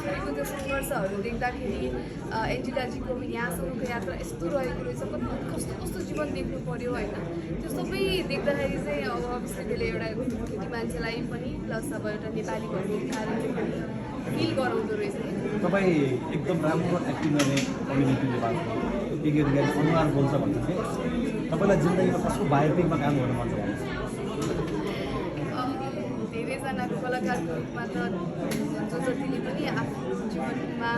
छोरीको त्यो सङ्घर्षहरू देख्दाखेरि एन्जेलाजीको यहाँसम्मको यात्रा यस्तो रहेको रहेछ, कस्तो कस्तो जीवन देख्नु पर्यो होइन। त्यो सबै देख्दाखेरि चाहिँ अब अभियसली त्यसले एउटा केटी मान्छेलाई पनि प्लस अब एउटा नेपाली भएको कारणले पनि फिल गराउँदो रहेछ। तपाईँ एकदम राम्रो एक्टिङ गर्ने अभिनेत्री नेपालको टिकट गरी अनुहार बोल्छ भन्छ कि तपाईँलाई जिन्दगीमा कसको बायोपिकमा काम गर्नु मन छ भन्नुहोस्। धेरैजनाको कलाकारको रूपमा त जो जतिले पनि आफ्नो जीवनमा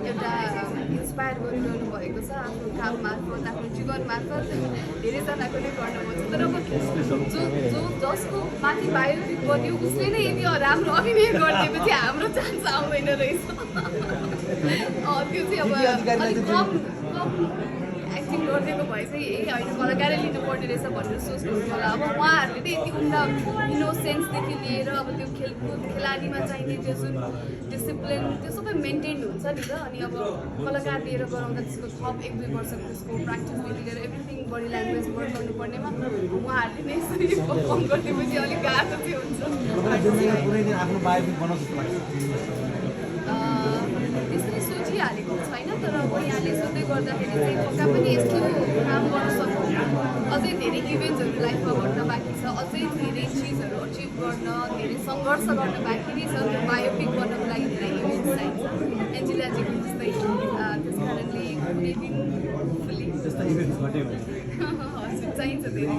एउटा इन्सपायर गरिरहनु भएको छ आफ्नो काम मार्फत आफ्नो जीवन मार्फत धेरैजनाको नै गर्न मन छ। तर अब जसको माथि बायोपिक बन्यो उसले नै यदि राम्रो अभिनय गरिदिएपछि हाम्रो चान्स आउँदैन रहेछ। त्यो चाहिँ अब अलिक कम एक्टिङ गरिदिएको भए चाहिँ यही होइन कलाकारै लिनुपर्ने रहेछ भनेर सोच्नुहुन्छ होला। अब उहाँहरूले त यति उल्टा इनोसेन्सदेखि लिएर अब त्यो खेलकुद खेलाडीमा चाहिने त्यो जुन डिसिप्लिन त्यो सबै मेन्टेन हुन्छ नि त। अनि अब कलाकार लिएर गराउँदा त्यसको थप 1-2 वर्षको त्यसको प्र्याक्टिसदेखि लिएर एभ्रिथिङ बडी ल्याङ्ग्वेज वर्क गर्नुपर्नेमा उहाँहरूले नै यसरी पर्फर्म गरिदिएपछि अलिक गाह्रो चाहिँ हुन्छ। कुनै दिन आफ्नो बायोपिक बनाउँछ जस्तो लाग्छ? त्यसरी सोचिहालेको छैन, तर अब यहाँले सोध्दै गर्दाखेरि चाहिँ पक्का पनि यस्तो काम गर्न सक्छौँ। अझै धेरै इभेन्ट्सहरू लाइफमा गर्न बाँकी छ, अझै धेरै चिजहरू अचिभ गर्न धेरै सङ्घर्ष गर्न बाँकी नै छ। त्यो बायोपिक गर्नको लागि धेरै इभेन्ट्स चाहिन्छ एन्जेलाजीको जस्तै। त्यस कारणले कुनै दिन फुल्ली त्यस्ता इभेन्ट्स घट्यो भने हजुर चाहिन्छ धेरै।